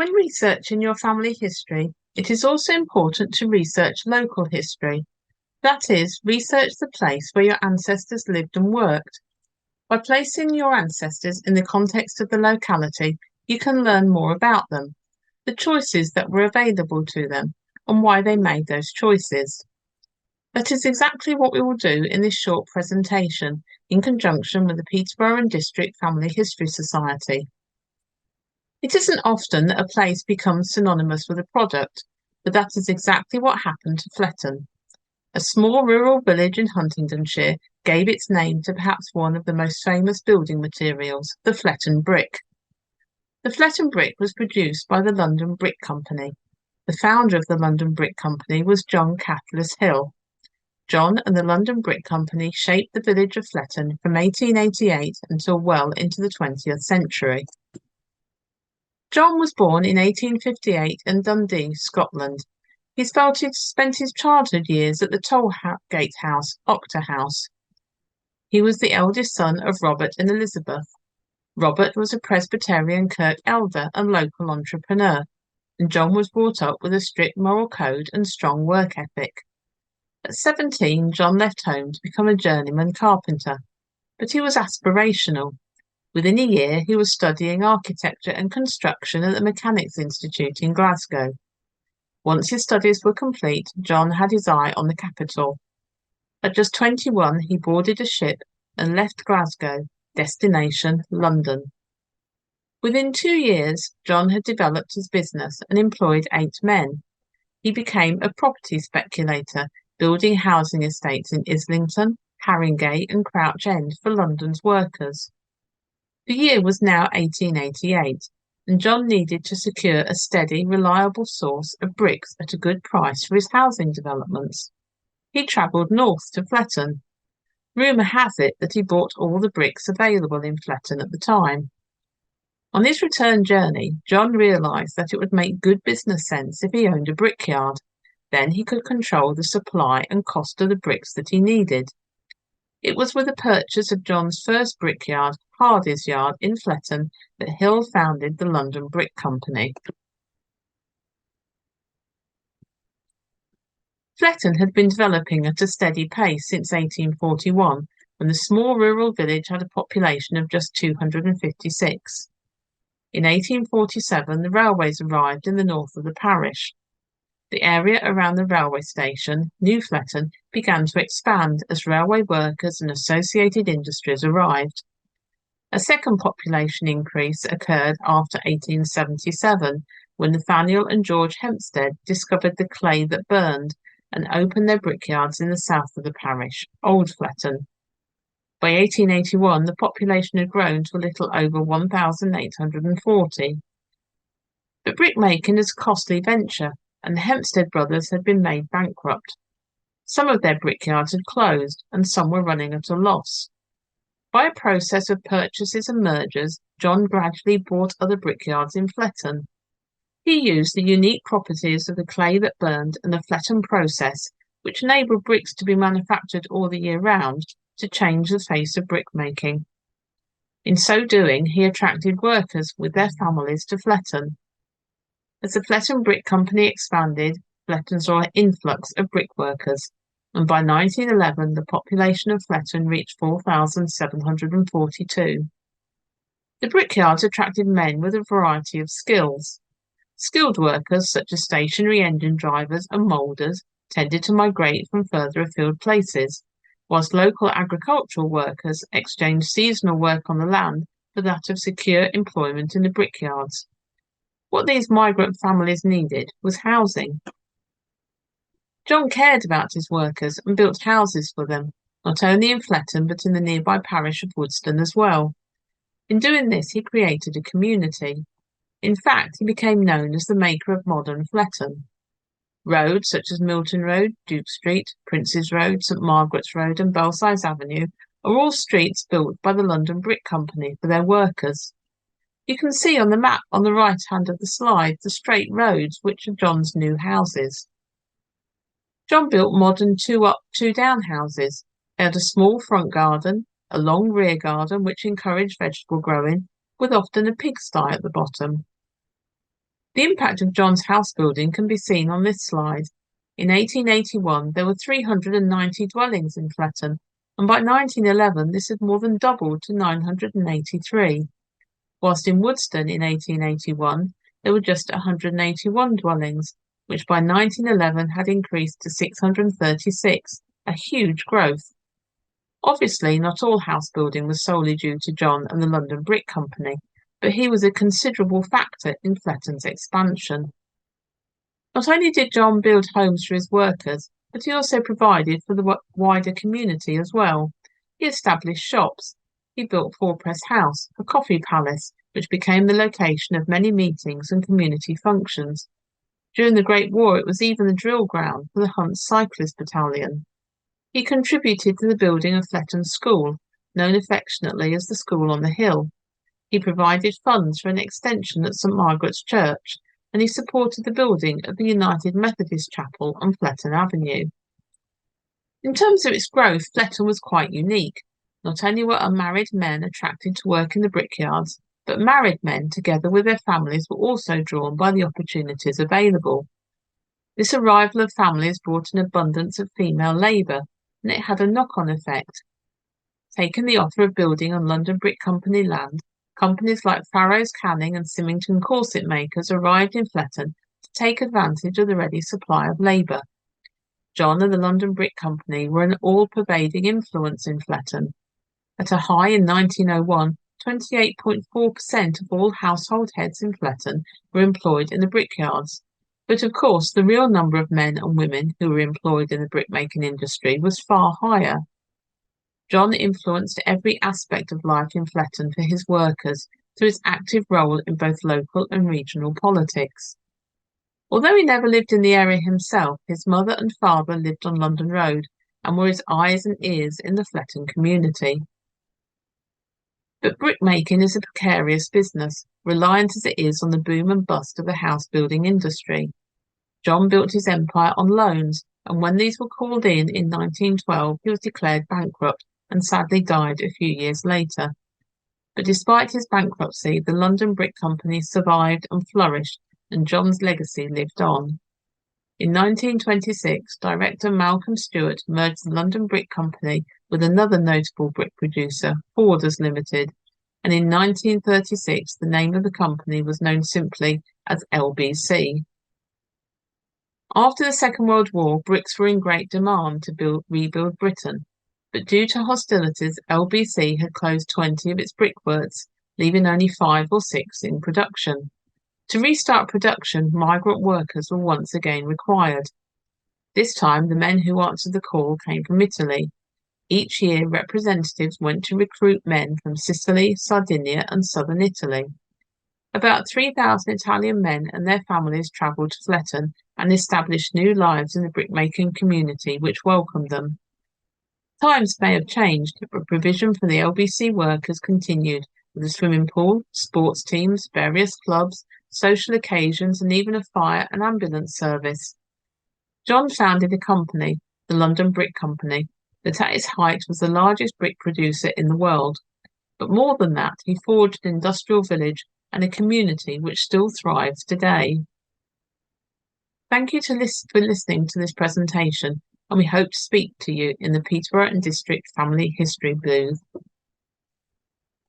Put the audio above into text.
When researching your family history, it is also important to research local history. That is, research the place where your ancestors lived and worked. By placing your ancestors in the context of the locality, you can learn more about them, the choices that were available to them, and why they made those choices. That is exactly what we will do in this short presentation in conjunction with the Peterborough and District Family History Society. It isn't often that a place becomes synonymous with a product, but that is exactly what happened to Fletton. A small rural village in Huntingdonshire gave its name to perhaps one of the most famous building materials, the Fletton brick. The Fletton brick was produced by the London Brick Company. The founder of the London Brick Company was John Cattlis Hill. John and the London Brick Company shaped the village of Fletton from 1888 until well into the 20th century. John was born in 1858 in Dundee, Scotland. He spent his childhood years at the Tollgate House, Octa House. He was the eldest son of Robert and Elizabeth. Robert was a Presbyterian Kirk elder and local entrepreneur, and John was brought up with a strict moral code and strong work ethic. At 17, John left home to become a journeyman carpenter, but he was aspirational. Within a year, he was studying architecture and construction at the Mechanics Institute in Glasgow. Once his studies were complete, John had his eye on the capital. At just 21, he boarded a ship and left Glasgow, destination London. Within 2 years, John had developed his business and employed 8 men. He became a property speculator, building housing estates in Islington, Haringey and Crouch End for London's workers. The year was now 1888, and John needed to secure a steady, reliable source of bricks at a good price for his housing developments. He travelled north to Fletton. Rumour has it that he bought all the bricks available in Fletton at the time. On his return journey, John realised that it would make good business sense if he owned a brickyard. Then he could control the supply and cost of the bricks that he needed. It was with the purchase of John's first brickyard, Hardy's Yard in Fletton, that Hill founded the London Brick Company. Fletton had been developing at a steady pace since 1841, when the small rural village had a population of just 256. In 1847, the railways arrived in the north of the parish. The area around the railway station, New Fletton, began to expand as railway workers and associated industries arrived. A second population increase occurred after 1877, when Nathaniel and George Hempstead discovered the clay that burned and opened their brickyards in the south of the parish, Old Fletton. By 1881, the population had grown to a little over 1,840. But brickmaking is a costly venture, and the Hempstead brothers had been made bankrupt. Some of their brickyards had closed, and some were running at a loss. By a process of purchases and mergers, John gradually bought other brickyards in Fletton. He used the unique properties of the clay that burned and the Fletton process, which enabled bricks to be manufactured all the year round, to change the face of brickmaking. In so doing, he attracted workers with their families to Fletton. As the Fletton Brick Company expanded, Fletton saw an influx of brickworkers, and by 1911 the population of Fletton reached 4,742. The brickyards attracted men with a variety of skills. Skilled workers such as stationary engine drivers and moulders tended to migrate from further afield places, whilst local agricultural workers exchanged seasonal work on the land for that of secure employment in the brickyards. What these migrant families needed was housing. John cared about his workers and built houses for them, not only in Fletton but in the nearby parish of Woodston as well. In doing this, he created a community. In fact, he became known as the maker of modern Fletton. Roads such as Milton Road, Duke Street, Prince's Road, St Margaret's Road and Belsize Avenue are all streets built by the London Brick Company for their workers. You can see on the map on the right hand of the slide the straight roads which are John's new houses. John built modern 2-up, 2-down houses. They had a small front garden, a long rear garden which encouraged vegetable growing, with often a pigsty at the bottom. The impact of John's house building can be seen on this slide. In 1881, there were 390 dwellings in Fletton, and by 1911 this had more than doubled to 983, whilst in Woodston in 1881 there were just 181 dwellings, which by 1911 had increased to 636, a huge growth. Obviously, not all house building was solely due to John and the London Brick Company, but he was a considerable factor in Fletton's expansion. Not only did John build homes for his workers, but he also provided for the wider community as well. He established shops. He built Fourpress House, a coffee palace, which became the location of many meetings and community functions. During the Great War, it was even the drill ground for the Hunt's Cyclist Battalion. He contributed to the building of Fletton School, known affectionately as the School on the Hill. He provided funds for an extension at St Margaret's Church, and he supported the building of the United Methodist Chapel on Fletton Avenue. In terms of its growth, Fletton was quite unique. Not only were unmarried men attracted to work in the brickyards, but married men, together with their families, were also drawn by the opportunities available. This arrival of families brought an abundance of female labour, and it had a knock-on effect. Taking the offer of building on London Brick Company land, companies like Farrow's Canning and Symington corset makers arrived in Fletton to take advantage of the ready supply of labour. John and the London Brick Company were an all-pervading influence in Fletton. At a high in 1901, 28.4% of all household heads in Fletton were employed in the brickyards. But of course, the real number of men and women who were employed in the brickmaking industry was far higher. John influenced every aspect of life in Fletton for his workers through his active role in both local and regional politics. Although he never lived in the area himself, his mother and father lived on London Road and were his eyes and ears in the Fletton community. But brickmaking is a precarious business, reliant as it is on the boom and bust of the house building industry. John built his empire on loans, and when these were called in 1912, he was declared bankrupt and sadly died a few years later. But despite his bankruptcy, the London Brick Company survived and flourished, and John's legacy lived on. In 1926, director Malcolm Stewart merged the London Brick Company with another notable brick producer, Forders Limited, and in 1936 the name of the company was known simply as LBC. After the Second World War, bricks were in great demand to rebuild Britain, but due to hostilities, LBC had closed 20 of its brickworks, leaving only 5 or 6 in production. To restart production, migrant workers were once again required. This time, the men who answered the call came from Italy. Each year, representatives went to recruit men from Sicily, Sardinia, and southern Italy. About 3,000 Italian men and their families travelled to Fletton and established new lives in the brickmaking community which welcomed them. Times may have changed, but provision for the LBC workers continued, with a swimming pool, sports teams, various clubs, social occasions, and even a fire and ambulance service. John founded a company, the London Brick Company, that at its height was the largest brick producer in the world. But more than that, he forged an industrial village and a community which still thrives today. Thank you for listening to this presentation, and we hope to speak to you in the Peterborough and District Family History booth.